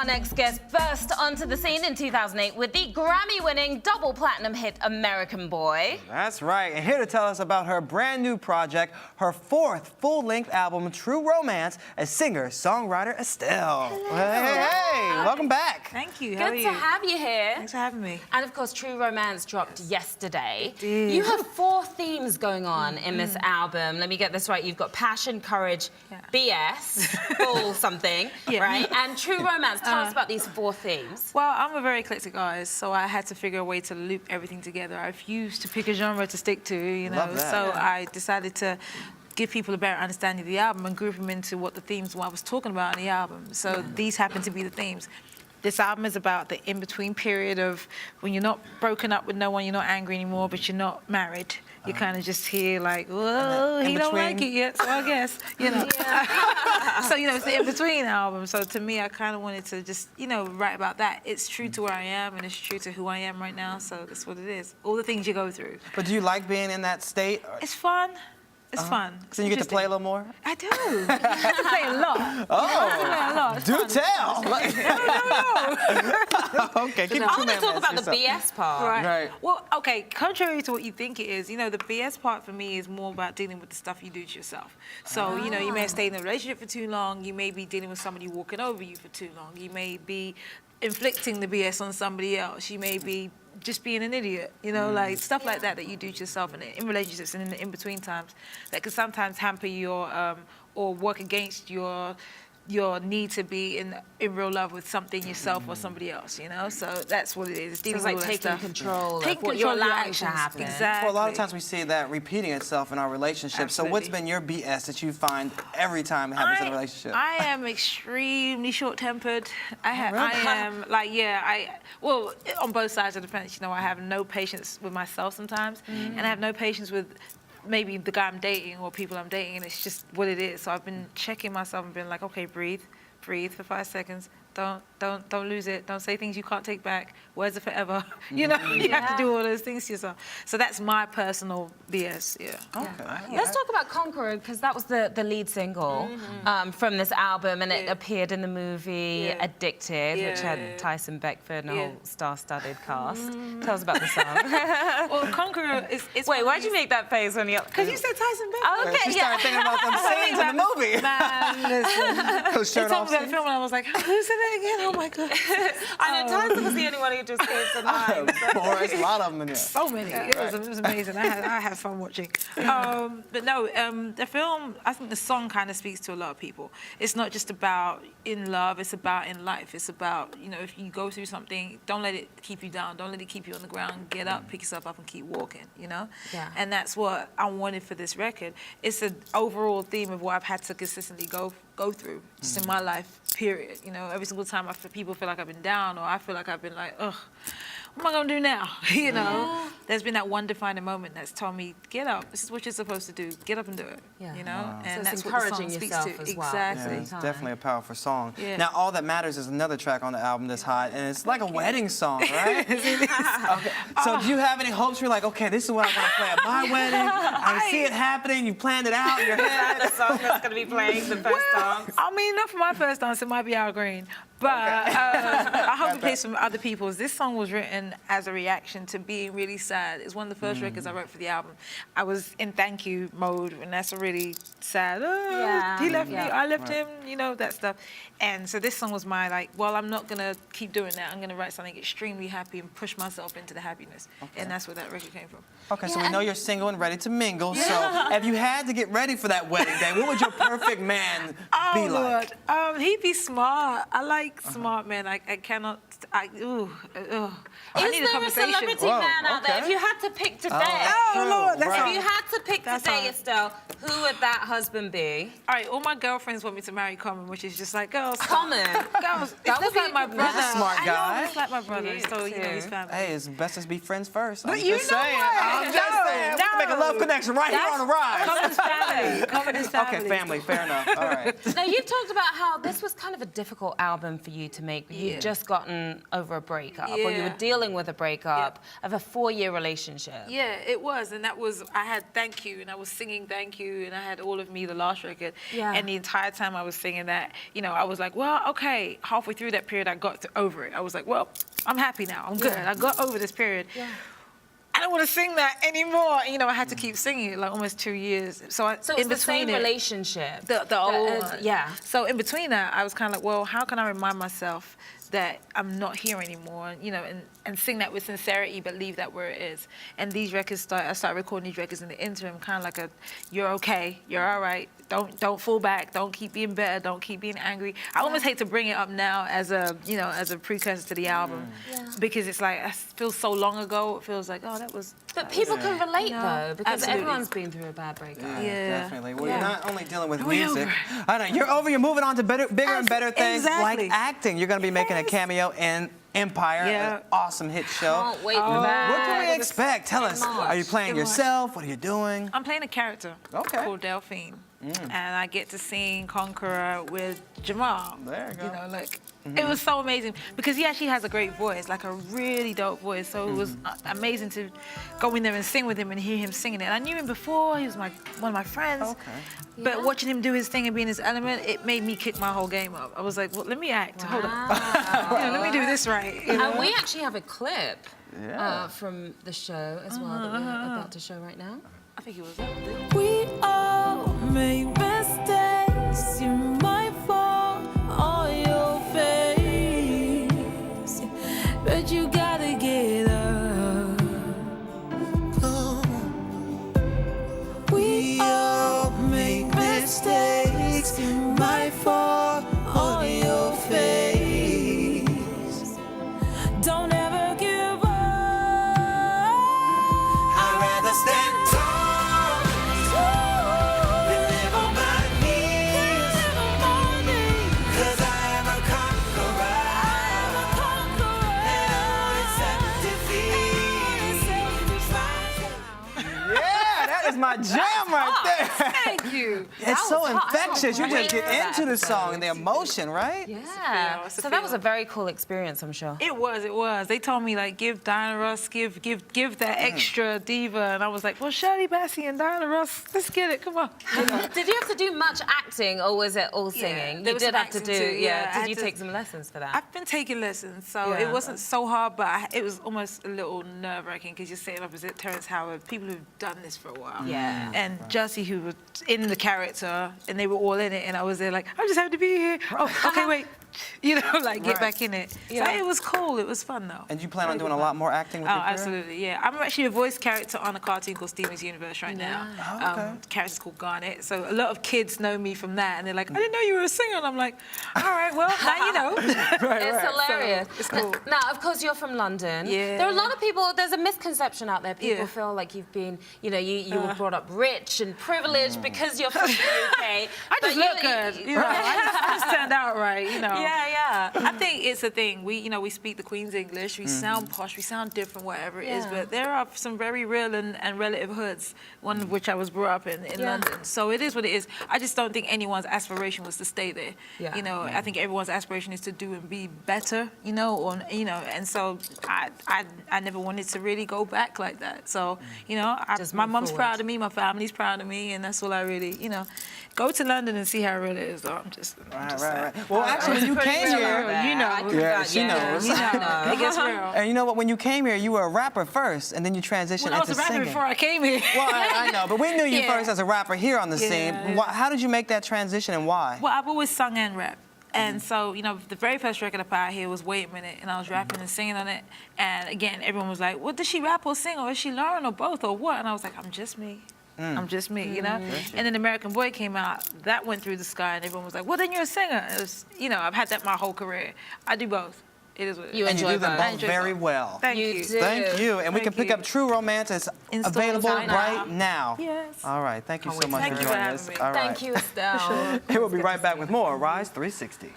our next guest burst onto the scene in 2008 with the Grammy-winning double platinum hit American Boy. That's right, and here to tell us about her brand new project, her fourth full-length album, True Romance, as singer-songwriter Estelle. Hello. Hey, welcome back. Thank you. How are you? Good to have you here. Thanks for having me. And of course, True Romance dropped yesterday. It did. You have 4 themes going on in this album. Let me get this right. You've got passion, courage, BS, bull something, right? And True Romance. Tell us about these 4 themes. Well, I'm a very eclectic artist, so I had to figure a way to loop everything together. I refused to pick a genre to stick to, you know. Love that. So I decided to give people a better understanding of the album and group them into what the themes were I was talking about in the album. So these happen to be the themes. This album is about the in-between period of when you're not broken up with no one, you're not angry anymore, but you're not married. You're kind of just here like, whoa, he don't like it yet, so I guess, you know. So, you know, it's the in-between album. So to me, I kind of wanted to just, you know, write about that. It's true to where I am, and it's true to who I am right now, so that's what it is. All the things you go through. But do you like being in that state? It's fun. It's fun. So you get to play a little more? I do. I get to play a lot. Oh, I play a lot. It's do fun. tell. No. Okay, keep I it want to talk about the BS part. Right. Well, okay, contrary to what you think it is, you know, the BS part for me is more about dealing with the stuff you do to yourself. So, you know, you may have stayed in a relationship for too long. You may be dealing with somebody walking over you for too long. You may be inflicting the BS on somebody else. You may be just being an idiot, you know, like stuff like that you do to yourself and in relationships and in the in-between times that can sometimes hamper your or work against your need to be in real love with something yourself or somebody else, you know. So that's what it is. It's dealing It's like with all that taking stuff. control of Taking what you're control of your allowing to actions. happen. Exactly. Well, a lot of times we see that repeating itself in our relationships. So what's Absolutely. been your BS that you find every time it happens in a relationship? I am extremely short-tempered. I Really? am like, well, on both sides of the fence, you know, I have no patience with myself sometimes, and I have no patience with maybe the guy I'm dating or people I'm dating, and it's just what it is. So I've been checking myself and been like, okay, breathe for 5 seconds. Don't lose it. Don't say things you can't take back. Words are forever. You know, you have to do all those things to yourself. So that's my personal BS. Yeah. Okay. Let's talk about Conqueror, because that was the lead single from this album, and it appeared in the movie Addicted, which had Tyson Beckford and a whole star-studded cast. Tell us about the song. Well, Conqueror is... Wait, why'd you make that face when you... Because you said Tyson Beckford. Okay, She started thinking about them scenes in the movie. Man, listen. Those They shirt told off me that scenes. film and I was like, who's in it again? Oh my God. I know Tyson was the only one who just came to mind. Boris, a lot of them in there. So many. It was amazing. I had fun watching. But no, the film, I think the song kind of speaks to a lot of people. It's not just about in love, it's about in life. It's about, you know, if you go through something, don't let it keep you down. Don't let it keep you on the ground. Get up, pick yourself up and keep walking, you know? Yeah. And that's what I wanted for this record. It's an overall theme of what I've had to consistently go through just in my life, period. You know, every single time people feel like I've been down or I feel like I've been like, ugh, what am I gonna do now? You know, there's been that one defining moment that's told me, get up. This is what you're supposed to do. Get up and do it. Yeah. You know, So and it's that's what the song encouraging speaks yourself to. as well. Exactly. Yeah, it's definitely a powerful song. Yeah. Now, All That Matters is another track on the album that's hot, and it's like a wedding song, right? Okay. So do you have any hopes? You're like, okay, this is what I want to play at my wedding. I see it happening. You planned it out in your head. The song that's going to be playing the first dance. I mean, not for my first dance, it might be Al Green. But I hope it plays from other people's. This song was written as a reaction to being really sad. It's one of the first records I wrote for the album. I was in thank you mode, and that's a really sad, he left me, I left him, you know, that stuff. And so this song was my, like, well, I'm not going to keep doing that. I'm going to write something extremely happy and push myself into the happiness. And that's where that record came from. Okay, so we know you're single and ready to mingle. So if you had to get ready for that wedding day, what would your perfect man be like? Lord. He'd be smart. I like smart men. I cannot. I need a Is there a conversation. celebrity man out there? If you had to pick today, Lord, that's if you had to pick That's today, hard. Estelle, who would that husband be? All right, all my girlfriends want me to marry Common, which is just like, girls. Common. Girls. That would It's be like my a good brother. He's a smart guy. I know, he's like my brother, so, you know, he's family. Hey, it's best to be friends first. I'm you just know saying. what? I'm just saying. man. We can make a love connection right here on the ride. Covenant's family. Covenant's family. Okay, family, fair enough. All right. Now, you've talked about how this was kind of a difficult album for you to make. You'd just gotten over a breakup, or you were dealing with a breakup of a 4-year relationship. Yeah, it was, and that was, I had Thank You, and I was singing Thank You, and I had All of Me, the last record, and the entire time I was singing that, you know, I was like, well, okay, halfway through that period, I got over it. I was like, well, I'm happy now, I'm good. I got over this period. I don't want to sing that anymore. You know, I had to keep singing it like almost 2 years. So it's the same relationship. The old one. Yeah. So in between that, I was kind of like, well, how can I remind myself that I'm not here anymore, you know, and sing that with sincerity, but leave that where it is. And these records, I started recording these records in the interim, kind of like a, you're okay, you're all right, don't fall back, don't keep being bitter, don't keep being angry. I almost hate to bring it up now as a, you know, as a precursor to the album, because it's like, it feels so long ago, it feels like, oh, that was. But people can relate though, because Absolutely. everyone's been through a bad breakup. Yeah, definitely. Well, you're not only dealing with music. I know, you're over, you're moving on to bigger and better things like acting. You're going to be making a cameo in Empire, an awesome hit show. Can't wait for that. What can we expect? Tell us. Are you playing yourself? What are you doing? I'm playing a character called Delphine. And I get to sing Conqueror with Jamal. There you go. You know, like, it was so amazing because he actually has a great voice, like a really dope voice. So it was amazing to go in there and sing with him and hear him singing it. And I knew him before, he was one of my friends. But watching him do his thing and be in his element, it made me kick my whole game up. I was like, well, let me act, hold on. You know, let me do this right. You know? And we actually have a clip from the show as well that we're about to show right now. I think it was that one. We all make mistakes. You might fall on your face, but you gotta get up. We all make mistakes. You might fall on your face. Don't ever give up. I'd rather stand tall than live on my knees. 'Cause I am a conqueror. And I'll accept defeat. Yeah, that is my jam right there. Thank you. It's so was hot. infectious. You just Great get for that into the song episode. and the emotion, right? Yeah. It's a So that was a feeling. very cool experience, I'm sure. It was. They told me, like, give Diana Ross, give that extra diva. And I was like, well, Shirley Bassey and Diana Ross, let's get it, come on. Did you have to do much acting, or was it all singing? there You was did some have to acting do, too, yeah. I Did had you to- take some lessons for that? I've been taking lessons, so it wasn't so hard, but it was almost a little nerve-wracking because you're sitting opposite Terrence Howard, people who've done this for a while. Yeah. And Jussie, who was in the character, and they were all in it, and I was there like, I'm just happy to be here. Oh, okay, wait. You know, like, get back in it. Yeah. So it was cool. It was fun, though. And you plan on doing a lot more acting with Oh, your career? absolutely, yeah. I'm actually a voice character on a cartoon called Steven's Universe right now. Oh, okay. The character's called Garnet. So a lot of kids know me from that, and they're like, I didn't know you were a singer. And I'm like, all right, well, now you know. It's hilarious. So, it's cool. Now, of course, you're from London. Yeah. There are a lot of people, there's a misconception out there. People Yeah. feel like you've been, you know, you were brought up rich and privileged because you're from the UK. I But just look good, you know. I just turned out right, you know. Yeah. I think it's a thing. We speak the Queen's English. We sound posh. We sound different, whatever it is. Yeah. But there are some very real and relative hoods, one of which I was brought up in London. So it is what it is. I just don't think anyone's aspiration was to stay there. Yeah. You know, I think everyone's aspiration is to do and be better. You know, and so I never wanted to really go back like that. So you know, Just my move mom's forward. proud of me. My family's proud of me, and that's all I really, go to London and see how real it is. Though I'm just. Right. Well, actually, when you came here, You know. yeah, she knows. You know, it gets real. And you know what? When you came here, you were a rapper first, and then you transitioned Well, I was into a rapper singing. before I came here. Well, I know, but we knew you Yeah. first as a rapper here on the scene. How did you make that transition, and why? Well, I've always sung and rap. And so, the very first record I put out here was Wait a Minute, and I was rapping and singing on it. And again, everyone was like, well, does she rap or sing, or is she learn, or both, or what? And I was like, I'm just me. I'm just me, you know? And then American Boy came out, that went through the sky, and everyone was like, well, then you're a singer. It was, I've had that my whole career. I do both. It is what it is. You And you enjoy do them both. both very well. Thank You you. do. Thank you. And we can Thank pick you. up True Romance. It's In stores available right now. right now. Yes. All right. Thank you so much Thank for you for joining having us. me. All right. Thank you, Estelle. And we'll be right back with more Rise 360.